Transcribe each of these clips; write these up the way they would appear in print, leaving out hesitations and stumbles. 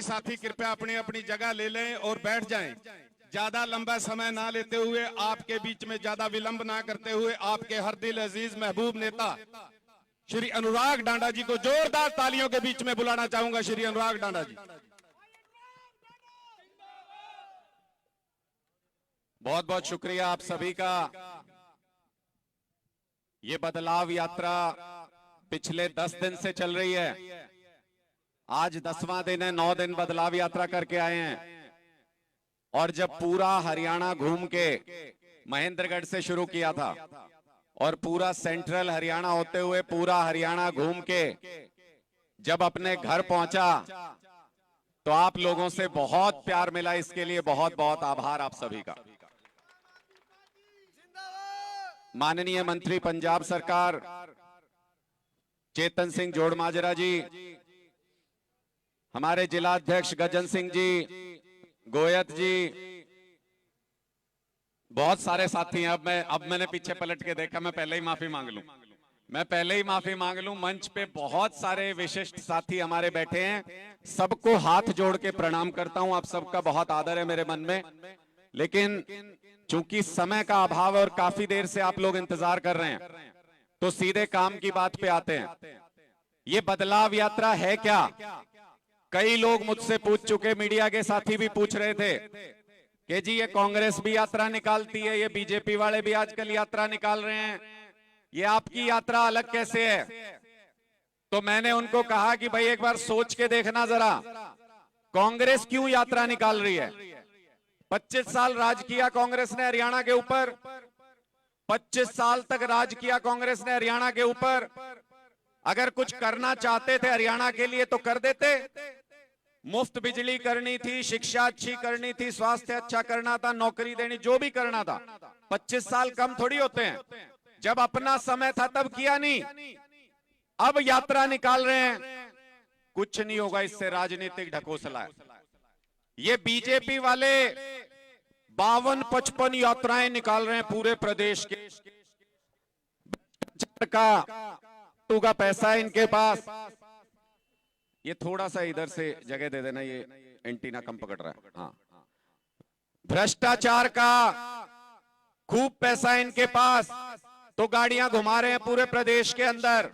सभी साथी कृपया अपनी अपनी जगह ले लें और बैठ जाएं। ज्यादा लंबा समय ना लेते हुए, आपके बीच में ज्यादा विलंब ना करते हुए, आपके हर दिल अजीज महबूब नेता श्री अनुराग डांडा जी को जोरदार तालियों के बीच में बुलाना चाहूंगा। श्री अनुराग डांडा जी, बहुत बहुत शुक्रिया आप सभी का। ये बदलाव यात्रा पिछले 10 दिन से चल रही है। आज 10वां दिन है, 9 दिन बदलाव यात्रा करके आए हैं। और जब पूरा हरियाणा घूम के महेंद्रगढ़ से शुरू किया था और पूरा सेंट्रल हरियाणा होते हुए पूरा हरियाणा घूम के जब अपने घर पहुंचा तो आप लोगों से बहुत प्यार मिला। इसके लिए बहुत बहुत आभार आप सभी का। माननीय मंत्री पंजाब सरकार चेतन सिंह जोड़माजरा जी, हमारे जिला अध्यक्ष गजन सिंह जी, गोयत जी, बहुत सारे साथी हैं। अब मैंने पीछे पलट के देखा, मैं पहले ही माफी मांग लूं। मंच पे बहुत सारे विशिष्ट साथी हमारे बैठे हैं, सबको हाथ जोड़ के प्रणाम करता हूं। आप सबका बहुत आदर है मेरे मन में, लेकिन चूंकि समय का अभाव और काफी देर से आप लोग इंतजार कर रहे हैं, तो सीधे काम की बात पे आते हैं। ये बदलाव यात्रा है क्या? कई लोग मुझसे पूछ चुके, मीडिया के साथी भी पूछ रहे थे कि जी ये कांग्रेस भी यात्रा निकालती है, ये बीजेपी वाले भी आजकल यात्रा निकाल रहे हैं, ये आपकी यात्रा अलग कैसे है? तो मैंने उनको कहा कि भाई एक बार सोच के देखना जरा, कांग्रेस क्यों यात्रा निकाल रही है? 25 साल राज किया कांग्रेस ने हरियाणा के ऊपर, 25 साल तक राज किया कांग्रेस ने हरियाणा के ऊपर। अगर कुछ करना चाहते थे हरियाणा के लिए तो कर देते। मुफ्त बिजली करनी थी, शिक्षा अच्छी करनी थी, स्वास्थ्य अच्छा करना था, नौकरी देनी, जो भी करना था। 25 साल कम थोड़ी होते हैं। जब अपना समय था तब किया नहीं, अब यात्रा निकाल रहे हैं। कुछ नहीं होगा इससे, राजनीतिक ढकोसला है। ये बीजेपी वाले 52-55 यात्राएं निकाल रहे हैं पूरे प्रदेश के। का पैसा है इनके पास। ये थोड़ा सा इधर से जगह दे देना, ये एंटीना कम पकड़ रहा है। हाँ, भ्रष्टाचार का खूब पैसा है इनके पास, तो गाड़ियां घुमा रहे हैं पूरे प्रदेश के अंदर।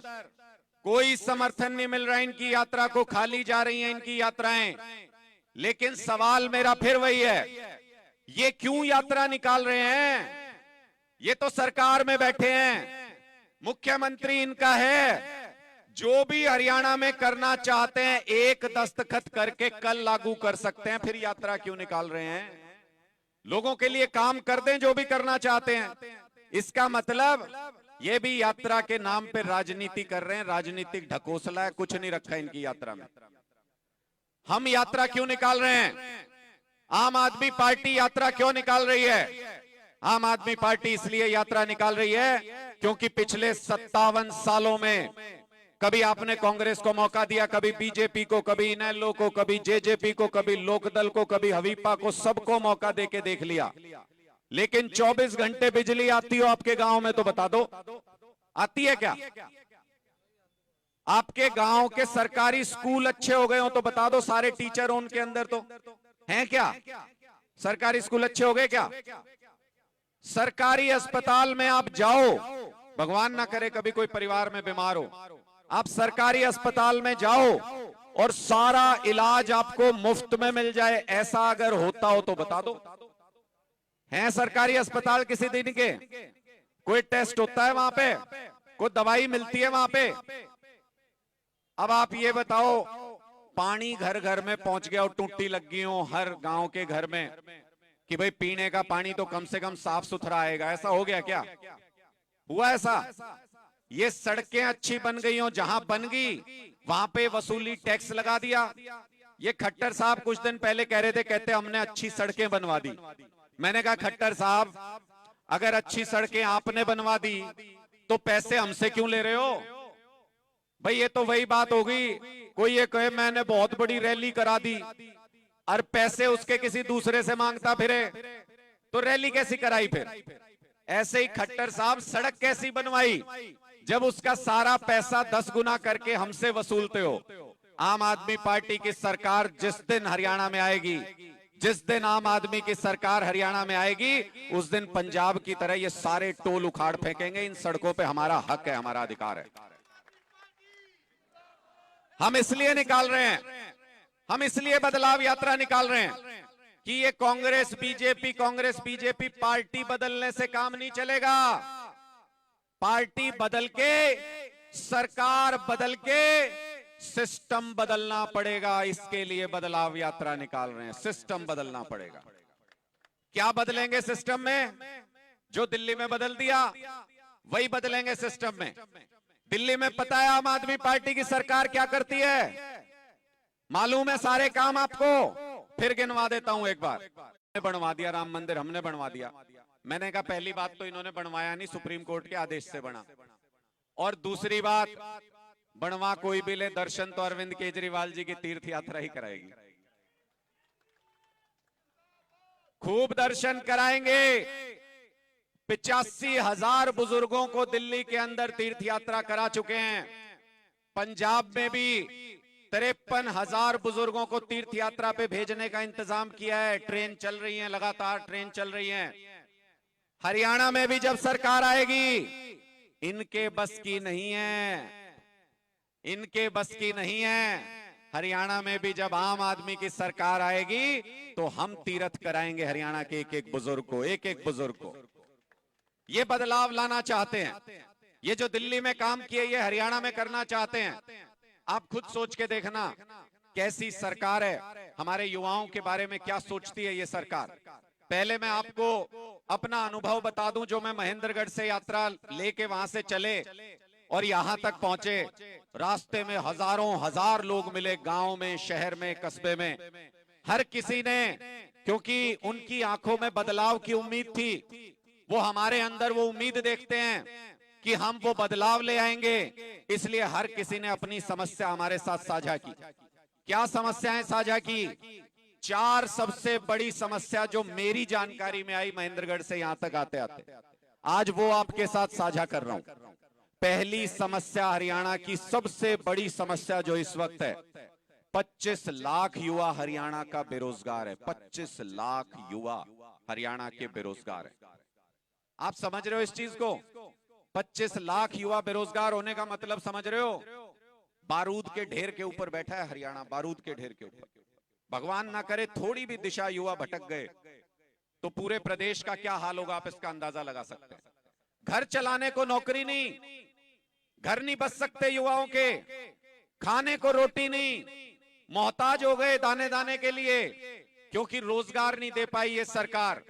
कोई समर्थन नहीं मिल रहा इनकी यात्रा को, खाली जा रही हैं इनकी यात्राएं। लेकिन सवाल मेरा फिर वही है, ये क्यों यात्रा निकाल रहे हैं? ये तो सरकार में बैठे हैं, मुख्यमंत्री इनका है। जो भी हरियाणा में करना चाहते हैं एक दस्तखत करके कल लागू कर सकते हैं, फिर यात्रा क्यों निकाल रहे हैं? लोगों के लिए काम कर दें जो भी करना चाहते हैं। इसका मतलब ये भी यात्रा के नाम पे राजनीति कर रहे हैं, राजनीतिक ढकोसला है, कुछ नहीं रखा इनकी यात्रा में। हम यात्रा क्यों निकाल रहे हैं? आम आदमी पार्टी यात्रा क्यों निकाल रही है? आम आदमी पार्टी इसलिए यात्रा निकाल रही है क्योंकि पिछले 57 सालों में कभी आपने कांग्रेस को मौका दिया, कभी बीजेपी को, कभी इनेलो को, कभी जेजेपी को, कभी लोकदल को, कभी हवीपा को, सबको मौका देके देख लिया। लेकिन 24 घंटे बिजली आती हो आपके गांव में तो बता दो, आती है क्या? आपके गांव के सरकारी स्कूल अच्छे हो गए हो तो बता दो, सारे टीचर उनके अंदर तो हैं क्या? सरकारी स्कूल अच्छे हो गए क्या? सरकारी अस्पताल में आप जाओ, भगवान ना करे कभी कोई परिवार में बीमार हो, आप सरकारी अस्पताल में जाओ और सारा इलाज आपको मुफ्त में मिल जाए, ऐसा अगर होता हो तो बता दो। हैं सरकारी अस्पताल किसी दिन के? कोई टेस्ट होता है वहां पे? कोई दवाई मिलती है वहां पे? अब आप ये बताओ, पानी घर घर में पहुंच गया और टूटी लग गई हो हर गांव के घर में कि भाई पीने का पानी तो कम से कम साफ सुथरा आएगा, ऐसा हो गया क्या? हुआ ऐसा? ये सड़कें अच्छी बन गई हो, जहां बन गई वहां पे वसूली टैक्स लगा दिया। ये खट्टर साहब कुछ दिन पहले कह रहे थे, कहते हमने अच्छी सड़कें बनवा दी। मैंने कहा खट्टर साहब, अगर अच्छी सड़कें आपने बनवा दी तो पैसे हमसे क्यों ले रहे हो? भाई ये तो वही बात होगी, कोई ये कहे मैंने बहुत बड़ी रैली करा दी और पैसे उसके किसी दूसरे से मांगता फिरे, तो रैली कैसी कराई फिर? ऐसे ही खट्टर साहब सड़क कैसी बनवाई जब उसका सारा पैसा 10 गुना करके हमसे वसूलते हो? आम आदमी पार्टी की सरकार जिस दिन हरियाणा में आएगी, जिस दिन आम आदमी की सरकार हरियाणा में आएगी, उस दिन पंजाब की तरह ये सारे टोल उखाड़ फेंकेंगे। इन सड़कों पे हमारा हक है, हमारा अधिकार है। हम इसलिए निकाल रहे हैं, हम इसलिए बदलाव यात्रा निकाल रहे हैं कि ये कांग्रेस बीजेपी पार्टी बदलने से काम नहीं चलेगा। पार्टी बदल के, सरकार बदल के, सिस्टम बदलना पड़ेगा। इसके लिए बदलाव यात्रा निकाल रहे हैं। सिस्टम बदलना पड़ेगा। क्या बदलेंगे सिस्टम में? जो दिल्ली में बदल दिया वही बदलेंगे सिस्टम में। दिल्ली में पता है आम आदमी पार्टी की सरकार क्या करती है? मालूम है सारे काम आपको। फिर गिनवा देता हूं एक बार। हमने बनवा दिया राम मंदिर, हमने बनवा दिया। मैंने कहा पहली बात तो इन्होंने बनवाया नहीं, सुप्रीम कोर्ट के आदेश से बना। और दूसरी बात, बनवा कोई भी ले, दर्शन तो अरविंद केजरीवाल जी की तीर्थ यात्रा ही कराएगी। खूब दर्शन कराएंगे। 85,000 बुजुर्गों को दिल्ली के अंदर तीर्थ यात्रा करा चुके हैं। पंजाब में भी 53,000 बुजुर्गों को तीर्थ यात्रा पे भेजने का इंतजाम किया है। ट्रेन चल रही है, लगातार ट्रेन चल रही है। हरियाणा में भी जब सरकार आएगी, इनके बस की नहीं है, इनके बस की नहीं है। हरियाणा में भी जब आम आदमी की सरकार आएगी तो हम तीर्थ कराएंगे हरियाणा के एक एक बुजुर्ग को, एक एक बुजुर्ग को। ये बदलाव लाना चाहते हैं। ये जो दिल्ली में काम किए ये हरियाणा में करना चाहते हैं। आप खुद सोच के देखना कैसी सरकार है। हमारे युवाओं के बारे में क्या सोचती है ये सरकार। पहले मैं आपको अपना अनुभव बता दूं। जो मैं महेंद्रगढ़ से यात्रा लेके वहां से चले और यहां तक पहुंचे, रास्ते में हजारों हजार लोग मिले, गांव में, शहर में, कस्बे में। हर किसी ने, क्योंकि उनकी आंखों में बदलाव की उम्मीद थी, वो हमारे अंदर वो उम्मीद देखते हैं कि हम वो बदलाव ले आएंगे, इसलिए हर किसी ने अपनी समस्या हमारे साथ साझा की। क्या समस्याएं साझा की? 4 सबसे बड़ी समस्या जो मेरी जानकारी में आई महेंद्रगढ़ से यहां तक आते आते, आज वो आपके साथ साझा कर रहा हूं। पहली समस्या, हरियाणा की सबसे बड़ी समस्या जो इस वक्त है, 25 लाख युवा हरियाणा का बेरोजगार है। 25 लाख युवा हरियाणा के बेरोजगार है। आप समझ रहे हो इस चीज को? 25 लाख युवा बेरोजगार होने का मतलब समझ रहे हो? बारूद के ढेर के ऊपर बैठा है हरियाणा, बारूद के ढेर के ऊपर। भगवान ना करे थोड़ी भी दिशा युवा भटक गए तो पूरे प्रदेश का क्या हाल होगा, आप इसका अंदाजा लगा सकते हैं। घर चलाने को नौकरी नहीं, घर नहीं बच सकते युवाओं के, खाने को रोटी नहीं, मोहताज हो गए दाने दाने के लिए, क्योंकि रोजगार नहीं दे पाई ये सरकार।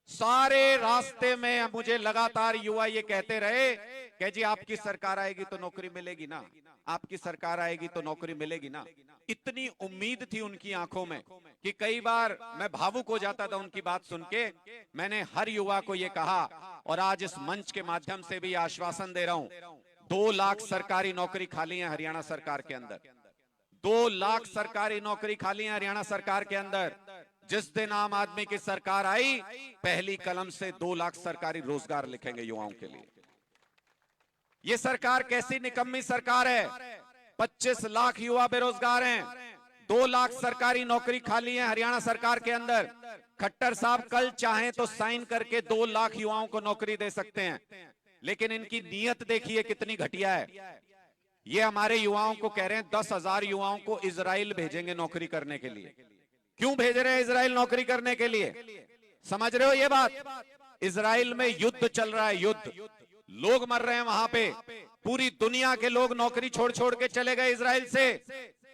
सारे रास्ते में मुझे लगातार युवा ये कहते रहे कि जी आपकी सरकार आएगी तो नौकरी मिलेगी ना, आपकी सरकार आएगी तो नौकरी मिलेगी ना। इतनी उम्मीद थी उनकी आंखों में कि कई बार मैं भावुक हो जाता था उनकी बात सुन के। मैंने हर युवा को ये कहा और आज इस मंच के माध्यम से भी आश्वासन दे रहा हूं, 2 लाख सरकारी नौकरी खाली है हरियाणा सरकार के अंदर। 2 लाख सरकारी नौकरी खाली है हरियाणा सरकार के अंदर। जिस दिन आम आदमी की सरकार आई, पहली कलम से 2 लाख सरकारी रोजगार लिखेंगे युवाओं के लिए। ये सरकार कैसी निकम्मी सरकार है? 25 लाख युवा बेरोजगार हैं, 2 लाख सरकारी नौकरी खाली है हरियाणा सरकार के अंदर। खट्टर साहब कल चाहें तो साइन करके 2 लाख युवाओं को नौकरी दे सकते हैं, लेकिन इनकी नीयत देखिए कितनी घटिया है। ये हमारे युवाओं को कह रहे हैं 10,000 युवाओं को इजराइल भेजेंगे नौकरी करने के लिए। क्यों भेज रहे हैं इजराइल नौकरी करने के लिए? समझ रहे हो ये बात? इजराइल में युद्ध चल रहा है, युद्ध, लोग मर रहे हैं वहां पे। पूरी दुनिया के लोग नौकरी छोड़ छोड़ के चले गए इजराइल से,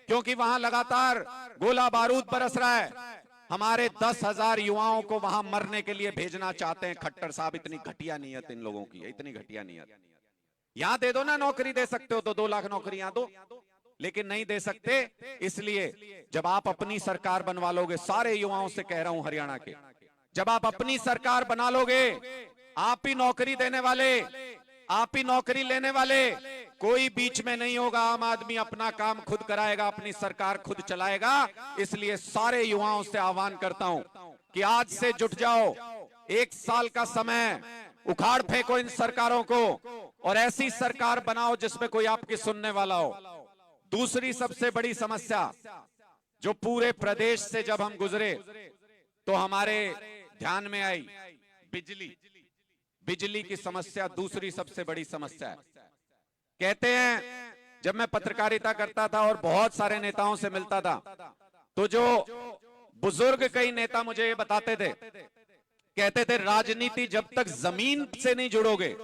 क्योंकि वहां लगातार गोला बारूद बरस रहा है। हमारे 10,000 युवाओं को वहां मरने के लिए भेजना चाहते हैं खट्टर साहब। इतनी घटिया नीयत इन लोगों की है, इतनी घटिया नीयत। यहां दे दो ना, नौकरी दे सकते हो तो 2 लाख नौकरी यहां दो, लेकिन नहीं दे सकते। इसलिए जब आप अपनी सरकार बनवा लोगे, सारे युवाओं से कह रहा हूं हरियाणा के, जब आप अपनी सरकार बना लोगे, आप ही नौकरी देने वाले, आप ही नौकरी लेने वाले, कोई बीच में नहीं होगा। आम आदमी अपना काम खुद कराएगा, अपनी सरकार खुद चलाएगा। इसलिए सारे युवाओं से आह्वान करता हूं कि आज से जुट जाओ। 1 साल का समय, उखाड़ फेंको इन सरकारों को और ऐसी सरकार बनाओ जिसमें कोई आपकी सुनने वाला हो। दूसरी सबसे बड़ी समस्या जो पूरे प्रदेश से जब हम गुजरे तो हमारे ध्यान में आई, बिजली की समस्या दूसरी सबसे बड़ी समस्या है। कहते हैं जब मैं पत्रकारिता करता था और बहुत सारे नेताओं से मिलता था, तो जो बुजुर्ग कई नेता मुझे ये बताते थे, कहते थे राजनीति जब तक जमीन से नहीं जुड़ोगे,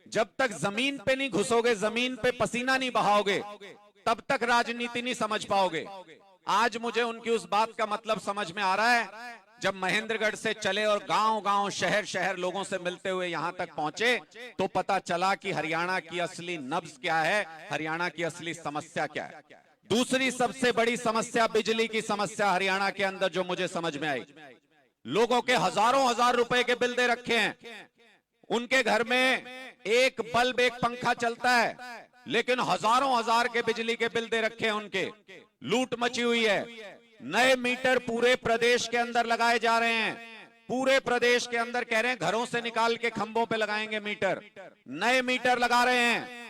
जब तक जमीन पे नहीं घुसोगे, जमीन पे पसीना नहीं बहाओगे, तब तक राजनीति नहीं समझ पाओगे। आज मुझे उनकी उस बात का मतलब समझ में आ रहा है। जब महेंद्रगढ़ से चले और गांव-गांव, शहर-शहर लोगों से मिलते हुए यहां तक पहुंचे, तो पता चला कि हरियाणा की असली नब्ज क्या है, हरियाणा की असली समस्या क्या है। दूसरी सबसे बड़ी समस्या बिजली की समस्या हरियाणा के अंदर जो मुझे समझ में आई, लोगों के हजारों हजार रुपए के बिल दे रखे हैं, उनके घर में एक बल्ब एक पंखा चलता है, लेकिन हजारों हजार के बिजली के बिल दे रखे हैं उनके। लूट मची हुई है। नए मीटर पूरे प्रदेश के अंदर लगाए जा रहे हैं, पूरे प्रदेश के अंदर कह रहे हैं घरों से निकाल के खंभों पे लगाएंगे मीटर, नए मीटर लगा रहे हैं।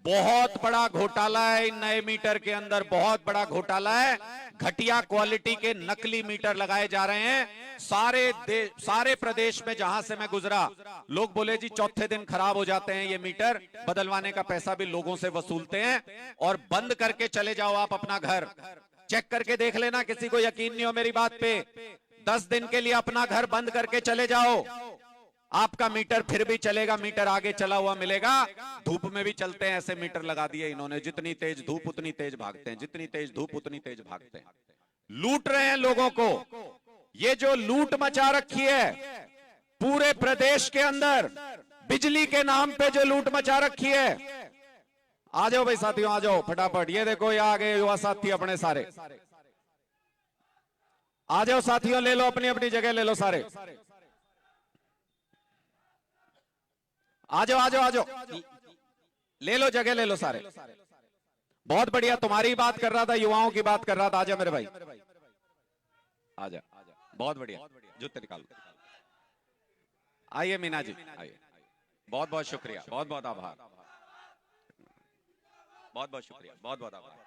बहुत बड़ा घोटाला है इन नए मीटर के अंदर, बहुत बड़ा घोटाला है। घटिया क्वालिटी के नकली मीटर लगाए जा रहे हैं सारे प्रदेश में। जहां से मैं गुजरा, लोग बोले जी चौथे दिन खराब हो जाते हैं ये मीटर, बदलवाने का पैसा भी लोगों से वसूलते हैं और बंद करके चले जाओ आप अपना घर। चेक करके देख लेना, किसी को यकीन नहीं हो मेरी बात पे, 10 दिन के लिए अपना घर बंद करके चले जाओ, आपका मीटर फिर भी चलेगा, मीटर आगे चला हुआ मिलेगा। धूप में भी चलते हैं ऐसे मीटर लगा दिए इन्होंने, जितनी तेज धूप उतनी तेज भागते हैं, जितनी तेज धूप उतनी तेज भागते हैं। लूट रहे हैं लोगों को। ये जो लूट मचा रखी है पूरे प्रदेश के अंदर, बिजली के नाम पे जो लूट मचा रखी है, आ जाओ भाई साथियों, आ जाओ फटाफट। ये देखो ये आ गए युवा साथी अपने सारे, आ जाओ साथियों, ले लो अपनी अपनी जगह, ले लो सारे, आ जाओ आ जाओ आ जाओ, ले लो जगह, ले लो सारे। बहुत बढ़िया, तुम्हारी बात कर रहा था, युवाओं की बात कर रहा था। आजा मेरे भाई, आजा, बहुत बढ़िया, जूते निकालो। आइए मीना जी, आइए। बहुत बहुत शुक्रिया, बहुत बहुत आभार, बहुत बहुत शुक्रिया, बहुत बहुत आभार।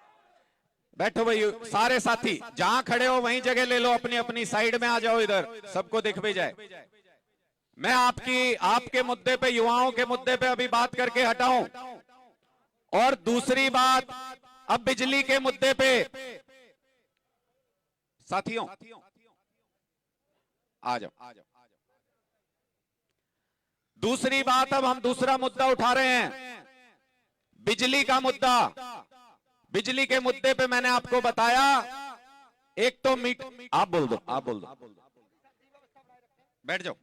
बैठो भाई सारे साथी, जहां खड़े हो वहीं जगह ले लो, अपनी अपनी साइड में आ जाओ, इधर सबको दिख भी जाए। मैं आपके मुद्दे पे, युवाओं के मुद्दे पे अभी बात करके हटाऊं, और दूसरी बात अब बिजली के मुद्दे पे। साथियों आ जाओ। दूसरी बात, अब हम दूसरा मुद्दा उठा रहे हैं, बिजली का मुद्दा। बिजली के मुद्दे पे मैंने आपको बताया, एक तो आप बोल दो, आप बोल दो, बैठ जाओ,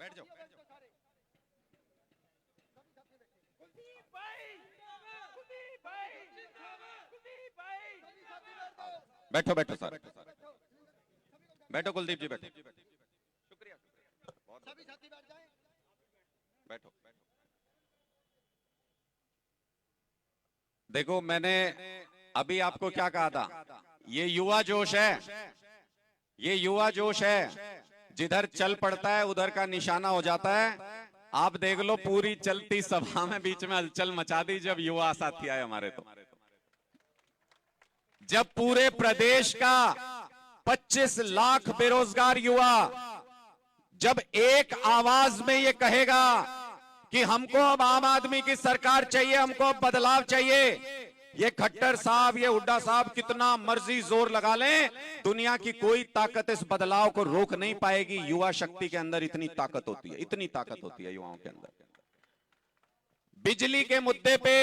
बैठो बैठो सर, बैठो कुलदीप जी, बैठो, शुक्रिया, सभी साथी बैठ जाएं, बैठो। देखो मैंने अभी आपको क्या कहा था, ये युवा जोश है, ये युवा जोश है, जिधर चल पड़ता है उधर का निशाना हो जाता है। आप देख लो पूरी चलती सभा में बीच में हलचल मचा दी जब युवा साथी आए हमारे। तो जब पूरे प्रदेश का 25 लाख बेरोजगार युवा जब एक आवाज में ये कहेगा कि हमको अब आम आदमी की सरकार चाहिए, हमको अब बदलाव चाहिए, ये खट्टर साहब, ये हुड्डा साहब कितना मर्जी जोर लगा लें, दुनिया की कोई ताकत इस बदलाव को रोक नहीं पाएगी। युवा शक्ति के अंदर इतनी ताकत होती है, इतनी ताकत होती है युवाओं के अंदर। बिजली के मुद्दे पे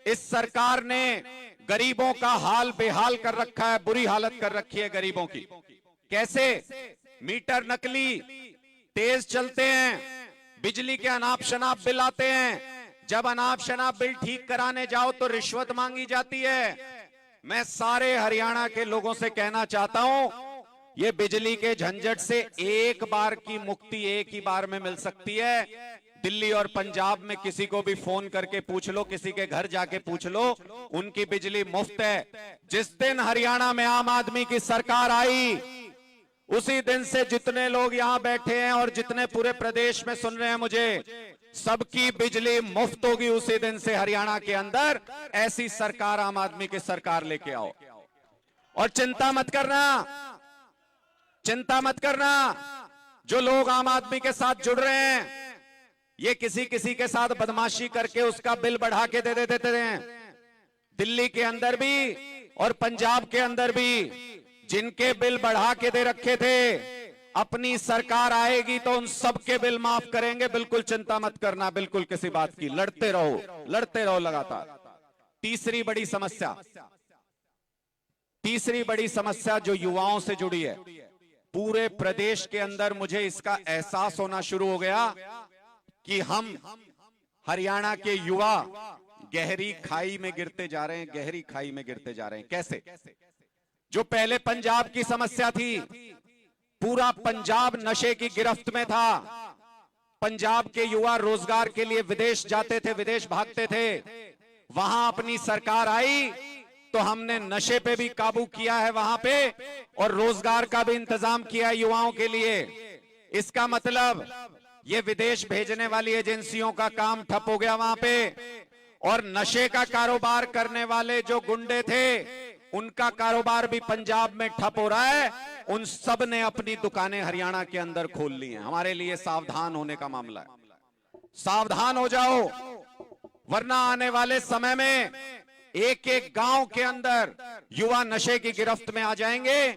इस सरकार ने गरीबों का हाल बेहाल कर रखा है, बुरी हालत कर रखी है गरीबों की। कैसे? मीटर नकली, तेज चलते हैं, बिजली के अनाप शनाप बिल आते हैं, जब अनाप शनाप बिल ठीक कराने जाओ तो रिश्वत मांगी जाती है। मैं सारे हरियाणा के लोगों से कहना चाहता हूं, ये बिजली के झंझट से एक बार की मुक्ति एक ही बार में मिल सकती है। दिल्ली और पंजाब में किसी को भी फोन करके पूछ लो, किसी के घर जाके पूछ लो, उनकी बिजली मुफ्त है। जिस दिन हरियाणा में आम आदमी की सरकार आई, उसी दिन से जितने लोग यहां बैठे हैं और जितने पूरे प्रदेश में सुन रहे हैं मुझे, सबकी बिजली मुफ्त होगी उसी दिन से हरियाणा के अंदर। ऐसी सरकार आम आदमी की सरकार लेके आओ। और चिंता मत करना, चिंता मत करना, जो लोग आम आदमी के साथ जुड़ रहे हैं ये किसी किसी के साथ बदमाशी करके उसका बिल बढ़ा के दे देते हैं। दिल्ली के अंदर भी और पंजाब के अंदर भी जिनके बिल बढ़ा के दे रखे थे, अपनी सरकार आएगी तो उन सबके बिल माफ करेंगे। बिल्कुल चिंता मत करना, बिल्कुल किसी बात की, लड़ते रहो लगातार। तीसरी बड़ी समस्या जो युवाओं से जुड़ी है, पूरे प्रदेश के अंदर मुझे इसका एहसास होना शुरू हो गया कि हम हरियाणा के युवा गहरी खाई में गिरते जा रहे हैं, गहरी खाई में गिरते जा रहे हैं। कैसे? जो पहले पंजाब की समस्या थी, पूरा पंजाब नशे की गिरफ्त में था। पंजाब के युवा रोजगार के लिए विदेश जाते थे, विदेश भागते थे। वहां अपनी सरकार आई तो हमने नशे पे भी काबू किया है वहां पे, और रोजगार का भी इंतजाम किया है युवाओं के लिए। इसका मतलब ये विदेश भेजने वाली एजेंसियों का काम ठप हो गया वहां पे, और नशे का कारोबार करने वाले जो गुंडे थे उनका कारोबार भी पंजाब में ठप हो रहा है। उन सब ने अपनी दुकानें हरियाणा के अंदर खोल ली हैं। हमारे लिए सावधान होने का मामला है, सावधान हो जाओ, वरना आने वाले समय में एक एक गांव के अंदर युवा नशे की गिरफ्त में आ जाएंगे।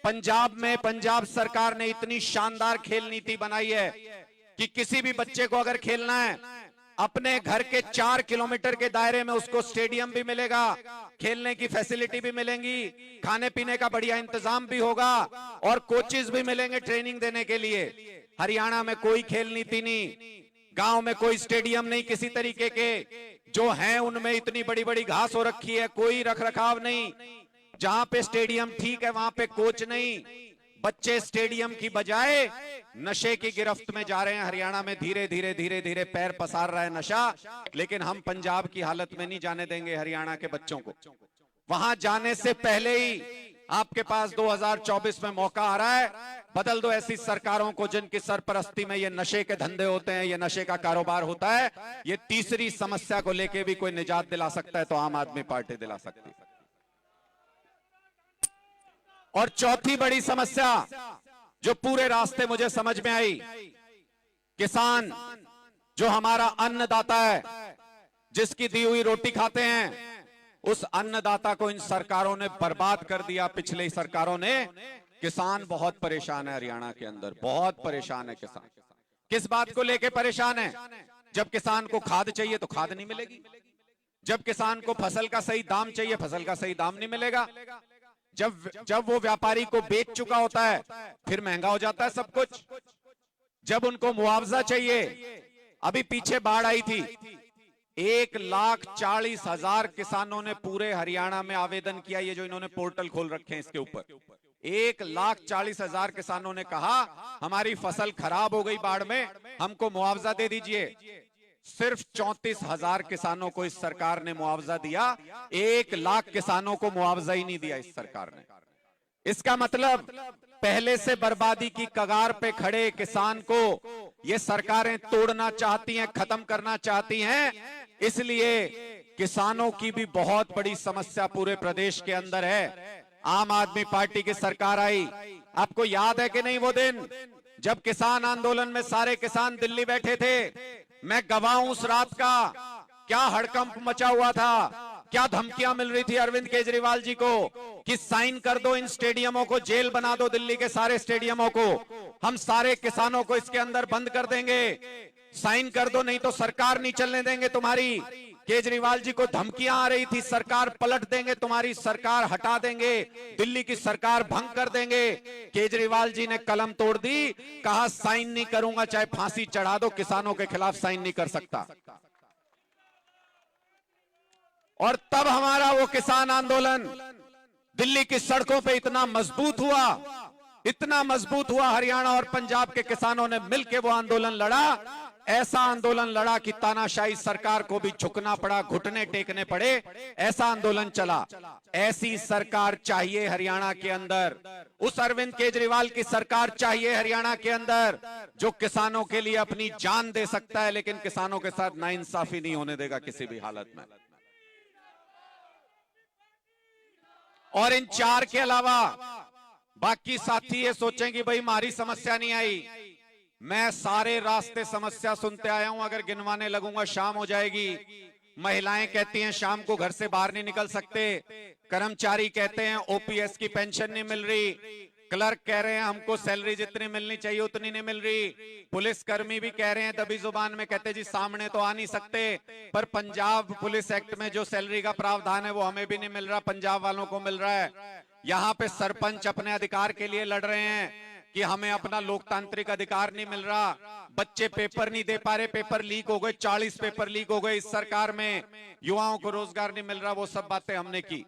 पंजाब में पंजाब सरकार ने इतनी शानदार खेल नीति बनाई है कि किसी भी बच्चे को अगर खेलना है, अपने घर के 4 किलोमीटर के दायरे में उसको स्टेडियम भी मिलेगा, खेलने की फैसिलिटी भी मिलेंगी, खाने पीने का बढ़िया इंतजाम भी होगा, और कोचेस भी मिलेंगे ट्रेनिंग देने के लिए। हरियाणा में कोई खेल नीति नहीं, गांव में कोई स्टेडियम नहीं किसी तरीके के, जो हैं उनमें इतनी बड़ी बड़ी घास हो रखी है, कोई रखरखाव नहीं। जहां पे स्टेडियम ठीक है वहां पे कोच नहीं। बच्चे स्टेडियम की बजाय नशे की गिरफ्त में जा रहे हैं। हरियाणा में धीरे धीरे पैर पसार रहा है नशा, लेकिन हम पंजाब की हालत में नहीं जाने देंगे हरियाणा के बच्चों को। वहां जाने से पहले ही आपके पास 2024 में मौका आ रहा है, बदल दो ऐसी सरकारों को जिनकी सरपरस्ती में ये नशे के धंधे होते हैं, ये नशे का कारोबार होता है। ये तीसरी समस्या को लेके भी कोई निजात दिला सकता है तो आम आदमी पार्टी दिला सकती है। और चौथी बड़ी समस्या जो पूरे रास्ते मुझे समझ में आई, किसान जो हमारा अन्नदाता है, जिसकी दी हुई रोटी खाते हैं, उस अन्नदाता को इन सरकारों ने बर्बाद कर दिया। पिछले सरकारों ने। किसान बहुत परेशान है हरियाणा के अंदर, बहुत परेशान है किसान। किस बात को लेके परेशान है? जब किसान को खाद चाहिए तो खाद नहीं मिलेगी, जब किसान को फसल का सही दाम चाहिए फसल का सही दाम नहीं मिलेगा, जब वो व्यापारी को बेच चुका होता है फिर महंगा हो जाता है सब कुछ, जब उनको मुआवजा चाहिए। अभी पीछे बाढ़ आई थी, 1,40,000 किसानों ने पूरे हरियाणा में आवेदन किया। ये जो इन्होंने पोर्टल खोल रखे हैं इसके ऊपर 1,40,000 किसानों ने कहा हमारी फसल खराब हो गई बाढ़ में, हमको मुआवजा दे दीजिए। सिर्फ 34,000 किसानों को इस सरकार ने मुआवजा दिया, 1,00,000 किसानों को मुआवजा ही नहीं दिया इस सरकार ने। इसका मतलब पहले से बर्बादी की कगार पे खड़े किसान को ये सरकारें तोड़ना चाहती हैं, खत्म करना चाहती हैं। इसलिए किसानों की भी बहुत बड़ी समस्या पूरे प्रदेश के अंदर है। आम आदमी पार्टी की सरकार आई, आपको याद है कि नहीं वो दिन जब किसान आंदोलन में सारे किसान दिल्ली बैठे थे? मैं गवाह हूं उस रात का, क्या हड़कंप मचा हुआ था, क्या धमकियां मिल रही थी अरविंद केजरीवाल जी को कि साइन कर दो इन स्टेडियमों को, जेल बना दो दिल्ली के सारे स्टेडियमों को, हम सारे किसानों को इसके अंदर बंद कर देंगे, साइन कर दो नहीं तो सरकार नहीं चलने देंगे तुम्हारी। केजरीवाल जी को धमकियां आ रही थी, सरकार पलट देंगे, तुम्हारी सरकार हटा देंगे, दिल्ली की सरकार भंग कर देंगे। केजरीवाल जी ने कलम तोड़ दी, कहा साइन नहीं करूंगा चाहे फांसी चढ़ा दो, किसानों के खिलाफ साइन नहीं कर सकता। और तब हमारा वो किसान आंदोलन दिल्ली की सड़कों पे इतना मजबूत हुआ, इतना मजबूत हुआ। हरियाणा और पंजाब के किसानों ने मिलकर वो आंदोलन लड़ा, ऐसा आंदोलन लड़ा कि तानाशाही सरकार को भी झुकना पड़ा, घुटने टेकने पड़े, ऐसा आंदोलन चला। ऐसी सरकार चाहिए हरियाणा के अंदर, उस अरविंद केजरीवाल की सरकार चाहिए हरियाणा के अंदर जो किसानों के लिए अपनी जान दे सकता है, लेकिन किसानों के साथ नाइंसाफी नहीं होने देगा किसी भी हालत में। और इन 4 के अलावा बाकी साथी ये सोचें कि भाई हमारी समस्या नहीं आई। मैं सारे रास्ते समस्या सुनते आया हूं, अगर गिनवाने लगूंगा शाम हो जाएगी। महिलाएं कहती हैं शाम को घर से बाहर नहीं निकल सकते, कर्मचारी कहते हैं ओपीएस की पेंशन नहीं मिल रही, क्लर्क कह रहे हैं हमको सैलरी जितनी मिलनी चाहिए उतनी नहीं मिल रही, पुलिस कर्मी भी कह रहे हैं दबी जुबान में, कहते जी सामने तो आ नहीं सकते, पर पंजाब पुलिस एक्ट में जो सैलरी का प्रावधान है वो हमें भी नहीं मिल रहा, पंजाब वालों को मिल रहा है। यहाँ पे सरपंच अपने अधिकार के लिए लड़ रहे हैं कि हमें अपना लोकतांत्रिक अधिकार नहीं मिल रहा। बच्चे पेपर नहीं दे पा रहे, पेपर लीक हो गए, 40 पेपर लीक हो गए इस सरकार में। युवाओं को रोजगार नहीं मिल रहा, वो सब बातें हमने की।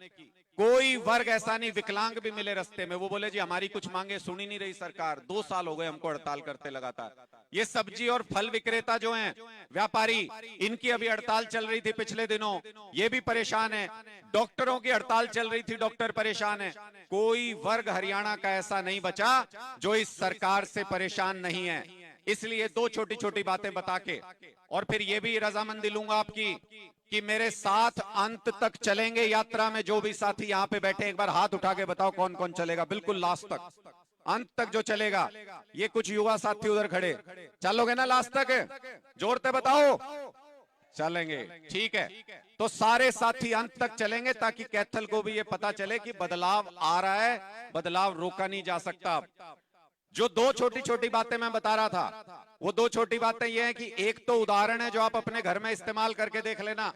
कोई वर्ग ऐसा नहीं, विकलांग भी मिले रास्ते में, वो बोले जी हमारी कुछ मांगे सुनी नहीं रही सरकार, 2 साल हो गए हमको हड़ताल करते लगातार। ये सब्जी और फल विक्रेता जो हैं, व्यापारी, इनकी अभी हड़ताल चल रही थी पिछले दिनों, ये भी परेशान है। डॉक्टरों की हड़ताल चल रही थी, डॉक्टर परेशान है। कोई वर्ग हरियाणा का ऐसा नहीं बचा जो इस सरकार से परेशान नहीं है। इसलिए 2 छोटी छोटी बातें बता के और फिर ये भी रजामंदी लूंगा आपकी कि मेरे साथ अंत तक चलेंगे यात्रा में। जो भी साथी यहाँ पे बैठे, एक बार हाथ उठा के बताओ कौन कौन चलेगा, बिल्कुल लास्ट तक, अंत तक जो चलेगा। ये कुछ युवा साथी उधर खड़े, चलोगे ना लास्ट तक? जोर से बताओ चलेंगे, ठीक है। तो सारे साथी अंत तक चलेंगे ताकि कैथल को भी ये पता चले कि बदलाव आ रहा है, बदलाव रोका नहीं जा सकता। जो 2 छोटी छोटी बातें मैं बता रहा था, वो 2 छोटी बातें ये हैं कि एक तो उदाहरण है जो आप अपने घर में इस्तेमाल करके देख लेना,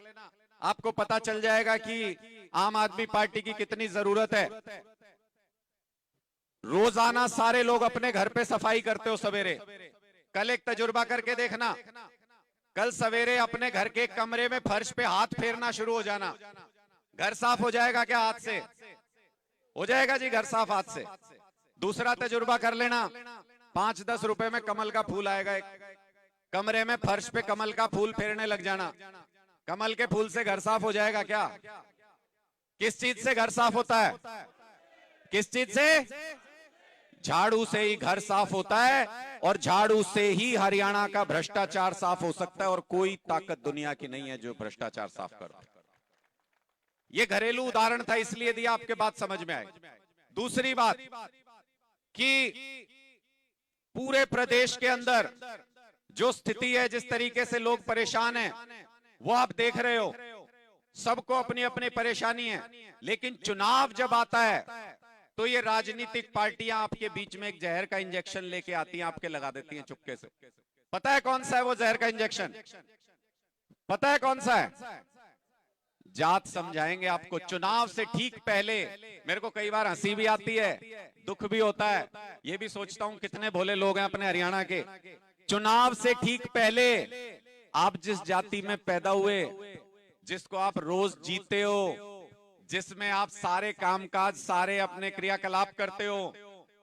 आपको पता चल जाएगा कि आम आदमी पार्टी की कितनी जरूरत है। रोजाना सारे लोग अपने घर पे सफाई करते हो सवेरे, कल एक तजुर्बा करके देखना, कल सवेरे अपने घर के कमरे में फर्श पे हाथ फेरना शुरू हो जाना, घर साफ हो जाएगा क्या? हाथ से हो जाएगा जी, घर साफ हाथ से। दूसरा तजुर्बा कर लेना, 5-10 रुपए में कमल का फूल आएगा, एक कमरे में फर्श पे कमल का फूल फेरने लग जाना, कमल के फूल से घर साफ हो जाएगा क्या? किस चीज से घर साफ होता है? किस चीज से? झाड़ू से ही घर साफ होता है, और झाड़ू से ही हरियाणा का भ्रष्टाचार साफ हो सकता है, और कोई ताकत दुनिया की नहीं है जो भ्रष्टाचार साफ कर। ये घरेलू उदाहरण था, इसलिए दिया, आपके बात समझ में आए। दूसरी बात कि पूरे प्रदेश के अंदर जो स्थिति है, जिस तरीके से लोग परेशान हैं, वो आप देख रहे हो। सबको अपनी अपनी परेशानी है, लेकिन चुनाव जब आता है तो ये राजनीतिक पार्टियां आपके बीच में एक जहर का इंजेक्शन लेके आती हैं, आपके लगा देती हैं चुपके से। पता है कौन सा है वो जहर का इंजेक्शन? पता है कौन सा है? जात समझाएंगे आपको। चुनाव से ठीक पहले मेरे को कई बार हंसी भी आती है, दुख भी होता है, ये भी सोचता हूं कितने भोले लोग हैं अपने हरियाणा के। चुनाव से ठीक पहले आप जिस जाति में पैदा हुए, जिसको आप रोज जीते हो, जिसमें आप सारे कामकाज, सारे अपने क्रियाकलाप करते हो,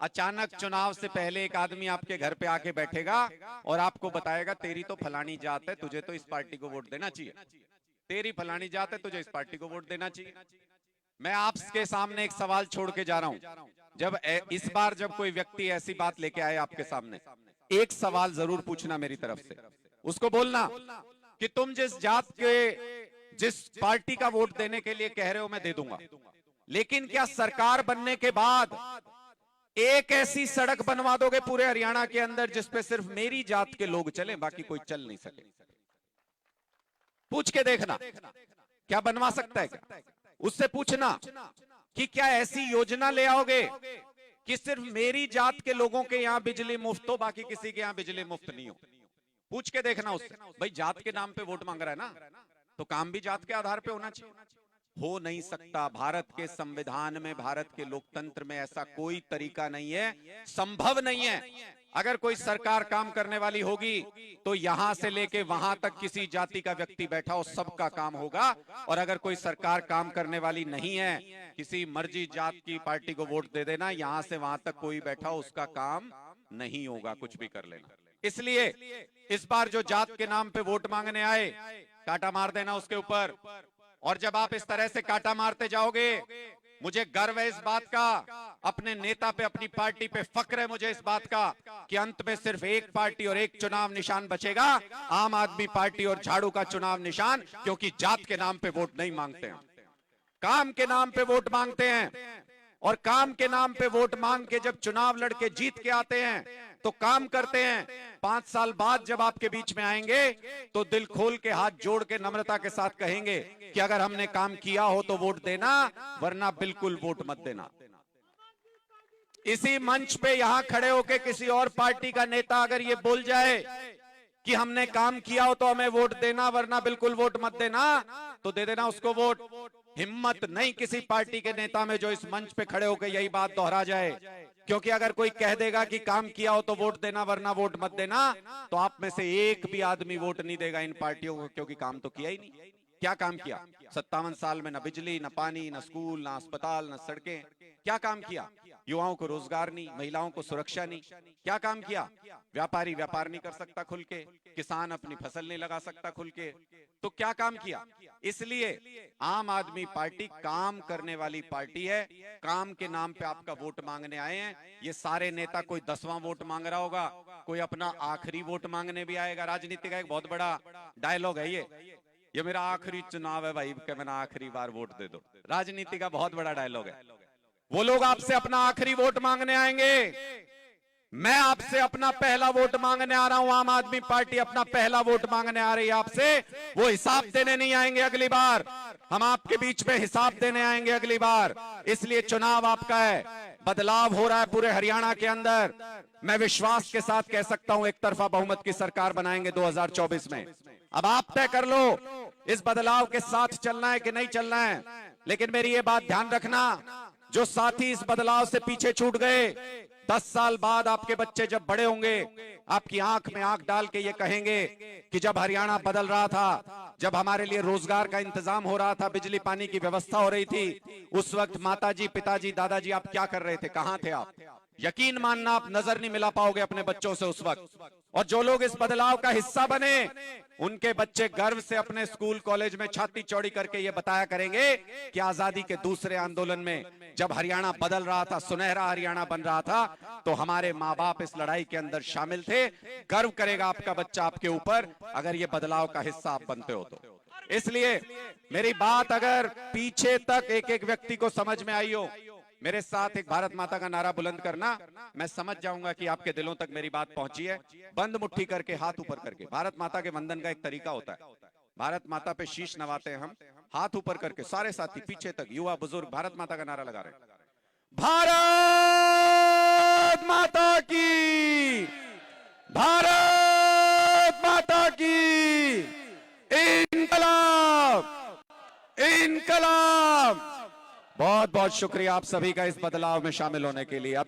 अचानक चुनाव से पहले एक आदमी आपके घर पे आके बैठेगा और आपको बताएगा तेरी तो फलानी जात है, तुझे तो इस पार्टी को वोट देना चाहिए, तेरी फलानी जात है, तुझे इस पार्टी को वोट देना चाहिए। मैं आपके सामने एक सवाल छोड़ के जा रहा हूं, जब इस बार जब कोई व्यक्ति ऐसी बात लेके आए आपके सामने, एक सवाल जरूर पूछना मेरी तरफ से, उसको बोलना कि तुम जिस जात के, जिस पार्टी का वोट देने के लिए कह रहे हो मैं दे दूंगा, लेकिन क्या सरकार बनने के बाद एक ऐसी सड़क बनवा दोगे पूरे हरियाणा के अंदर जिसपे सिर्फ मेरी जात के लोग चले, बाकी कोई चल नहीं सके? पूछ के देखना, क्या बनवा सकता है क्या? उससे पूछना कि क्या ऐसी योजना ले आओगे कि सिर्फ मेरी जात के लोगों के यहाँ बिजली मुफ्त हो, बाकी किसी के यहाँ बिजली मुफ्त नहीं हो? पूछ के देखना उससे। भाई जात के नाम पे वोट मांग रहा है ना, तो काम भी जात के आधार पे होना चाहिए। हो नहीं सकता। भारत के संविधान में, भारत के लोकतंत्र में ऐसा कोई तरीका नहीं है, संभव नहीं है। अगर कोई सरकार काम करने वाली होगी तो यहां से लेके वहां तक किसी जाति का व्यक्ति बैठा हो, सबका काम होगा। और अगर कोई सरकार काम करने वाली नहीं है, किसी मर्जी जात की पार्टी को वोट दे देना, यहां से वहां तक कोई बैठा हो, उसका काम नहीं होगा, कुछ भी कर लेना। इसलिए इस बार जो जात के नाम पे वोट मांगने आए, काटा मार देना उसके ऊपर। और जब आप इस तरह से काटा मारते जाओगे, मुझे गर्व है इस बात का, अपने नेता पे, अपनी पार्टी पे फक्र है मुझे इस बात का कि अंत में सिर्फ एक पार्टी और एक चुनाव निशान बचेगा, आम आदमी पार्टी और झाड़ू का चुनाव निशान, क्योंकि जात के नाम पे वोट नहीं मांगते हैं। काम के नाम पे वोट मांगते हैं, और काम के नाम पे वोट मांग के जब चुनाव लड़के जीत के आते हैं तो काम करते हैं। 5 साल बाद जब आपके बीच में आएंगे तो दिल खोल के हाथ जोड़ के नम्रता के साथ कहेंगे कि अगर हमने काम किया हो तो वोट देना, वरना बिल्कुल वोट मत देना। इसी मंच पे यहां खड़े होके किसी और पार्टी का नेता अगर ये बोल जाए कि हमने काम किया हो तो हमें वोट देना, वरना बिल्कुल वोट मत देना, तो दे देना उसको वोट। हिम्मत नहीं किसी पार्टी के नेता में जो इस मंच पे खड़े होकर यही बात दोहरा जाए, क्योंकि अगर कोई कह देगा कि काम किया हो तो वोट देना वरना वोट मत देना, तो आप में से एक भी आदमी वोट नहीं देगा इन पार्टियों को, क्योंकि काम तो किया ही नहीं। क्या काम किया? 57 साल में ना बिजली, ना पानी, ना स्कूल, ना अस्पताल, ना सड़कें। क्या काम किया? युवाओं को रोजगार नहीं, महिलाओं को सुरक्षा नहीं। क्या काम किया? व्यापारी व्यापार नहीं कर सकता खुल के, किसान अपनी फसल नहीं लगा सकता खुल के, तो क्या काम किया? इसलिए आम आदमी पार्टी काम करने वाली पार्टी है। काम के नाम पे आपका वोट मांगने आए हैं। ये सारे नेता, कोई 10वां वोट मांग रहा होगा, कोई अपना आखिरी वोट मांगने भी आएगा। राजनीति का एक बहुत बड़ा डायलॉग है ये मेरा आखिरी चुनाव है भाई, के मैंने आखिरी बार वोट दे दो। राजनीति का बहुत बड़ा डायलॉग है। वो लोग आपसे अपना आखिरी वोट मांगने आएंगे। मैं आपसे अपना पहला वोट मांगने आ रहा हूं। आम आदमी पार्टी अपना पहला वोट मांगने आ रही है आपसे। वो हिसाब देने नहीं आएंगे अगली बार, हम आपके बीच में हिसाब देने आएंगे अगली बार। इसलिए चुनाव आपका है, बदलाव हो रहा है पूरे हरियाणा के अंदर। मैं विश्वास के साथ कह सकता हूं एक तरफा बहुमत की सरकार बनाएंगे 2024 में। अब आप तय कर लो इस बदलाव के साथ चलना है कि नहीं चलना है। लेकिन मेरी ये बात ध्यान रखना, जो साथी इस बदलाव से पीछे छूट गए, 10 साल बाद आपके बच्चे जब बड़े होंगे, आपकी आंख में आंख डाल के ये कहेंगे कि जब हरियाणा बदल रहा था, जब हमारे लिए रोजगार का इंतजाम हो रहा था, बिजली पानी की व्यवस्था हो रही थी, उस वक्त माताजी, पिताजी, दादाजी आप क्या कर रहे थे, कहां थे आप? यकीन मानना आप नजर नहीं मिला पाओगे अपने बच्चों से उस वक्त। और जो लोग इस बदलाव का हिस्सा बने, उनके बच्चे गर्व से अपने स्कूल कॉलेज में छाती चौड़ी करके ये बताया करेंगे कि आजादी के दूसरे आंदोलन में जब हरियाणा बदल रहा था, सुनहरा हरियाणा बन रहा था, तो हमारे माँ बाप इस लड़ाई के अंदर शामिल थे। गर्व करेगा आपका बच्चा आपके ऊपर अगर ये बदलाव का हिस्सा आप बनते हो तो। इसलिए मेरी बात अगर पीछे तक एक एक व्यक्ति को समझ में आई हो, मेरे साथ एक भारत माता का नारा बुलंद करना, मैं समझ जाऊंगा कि आपके दिलों तक मेरी बात पहुंची है। बंद मुट्ठी करके, हाथ ऊपर करके, भारत माता के वंदन का एक तरीका होता है। भारत माता पे शीश नवाते हैं हम, हाथ ऊपर करके सारे साथी पीछे तक, युवा बुजुर्ग भारत माता का नारा लगा रहे हैं। भारत माता की, भारत माता की, इनकलाब, इनकलाब। बहुत बहुत शुक्रिया आप सभी का इस बदलाव में शामिल होने के लिए। अब